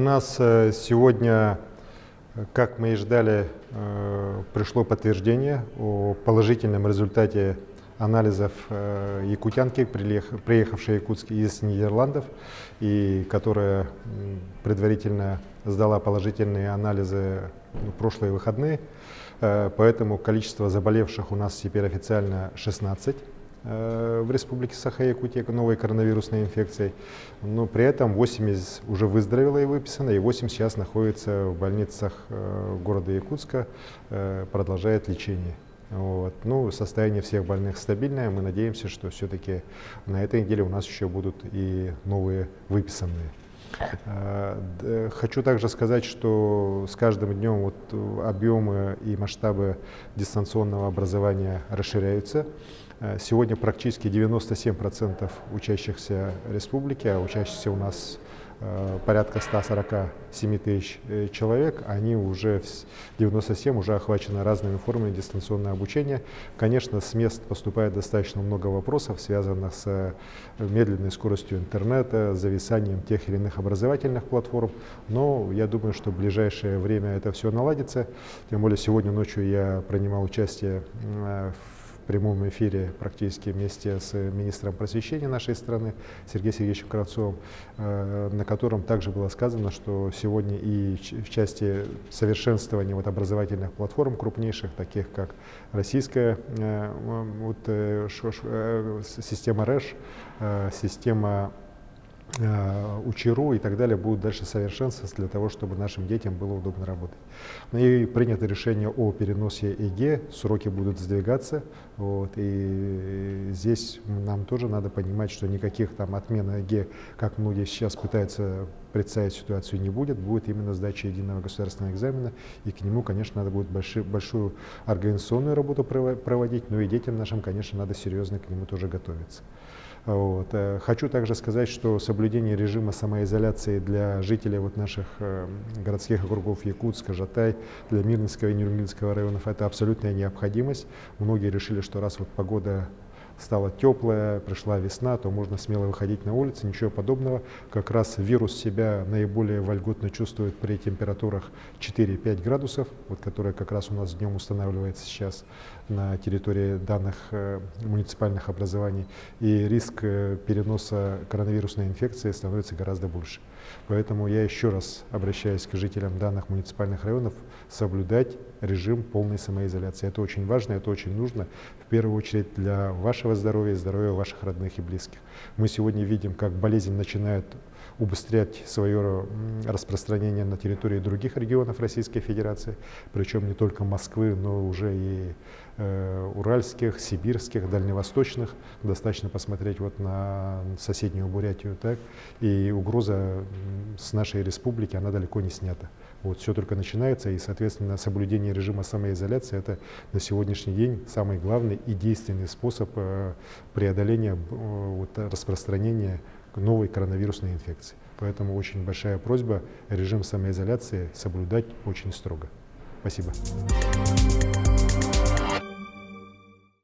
нас сегодня, как мы и ждали, пришло подтверждение о положительном результате анализов якутянки, приехавшей в Якутск из Нидерландов, и которая предварительно сдала положительные анализы в прошлые выходные. Поэтому количество заболевших у нас теперь официально 16 в республике Саха-Якутия новой коронавирусной инфекцией. Но при этом 8 уже выздоровело и выписано, и 8 сейчас находится в больницах города Якутска, продолжает лечение. Вот. Ну, состояние всех больных стабильное. Мы надеемся, что все-таки на этой неделе у нас еще будут и новые выписанные. Хочу также сказать, что с каждым днем объемы и масштабы дистанционного образования расширяются. Сегодня практически 97% учащихся республики, а учащихся у нас порядка 147 тысяч человек, они уже 97 уже охвачены разными формами дистанционного обучения. Конечно, с мест поступает достаточно много вопросов, связанных с медленной скоростью интернета, зависанием тех или иных образовательных платформ, но я думаю, что в ближайшее время это все наладится. Тем более сегодня ночью я принимал участие в прямом эфире практически вместе с министром просвещения нашей страны Сергеем Сергеевичем Кравцовым, на котором также было сказано, что сегодня и в части совершенствования образовательных платформ крупнейших, таких как российская система РЭШ, система Учи.ру и так далее, будут дальше совершенствоваться для того, чтобы нашим детям было удобно работать. И принято решение о переносе ЕГЭ, сроки будут сдвигаться. И здесь нам тоже надо понимать, что никаких отмен ЕГЭ, как многие сейчас пытаются представить ситуацию, не будет. Будет именно сдача единого государственного экзамена, и к нему, конечно, надо будет большую организационную работу проводить, но и детям нашим, конечно, надо серьезно к нему тоже готовиться. Хочу также сказать, что соблюдение режима самоизоляции для жителей наших городских округов Якутска, Жатай, для Мирнинского и Нюрнбергского районов — это абсолютная необходимость. Многие решили, что раз погода стала теплая, пришла весна, то можно смело выходить на улицу. Ничего подобного. Как раз вирус себя наиболее вольготно чувствует при температурах 4-5 градусов, которая как раз у нас днем устанавливается сейчас на территории данных муниципальных образований. И риск переноса коронавирусной инфекции становится гораздо больше. Поэтому я еще раз обращаюсь к жителям данных муниципальных районов соблюдать режим полной самоизоляции. Это очень важно, это очень нужно, в первую очередь для вашего здоровья и здоровья ваших родных и близких. Мы сегодня видим, как болезнь начинает убыстрять свое распространение на территории других регионов Российской Федерации, причем не только Москвы, но уже и уральских, сибирских, дальневосточных. Достаточно посмотреть на соседнюю Бурятию, так, и угроза с нашей республики, она далеко не снята. Все только начинается, и, соответственно, соблюдение режима самоизоляции — это на сегодняшний день самый главный и действенный способ преодоления распространения новой коронавирусной инфекции. Поэтому очень большая просьба режим самоизоляции соблюдать очень строго. Спасибо.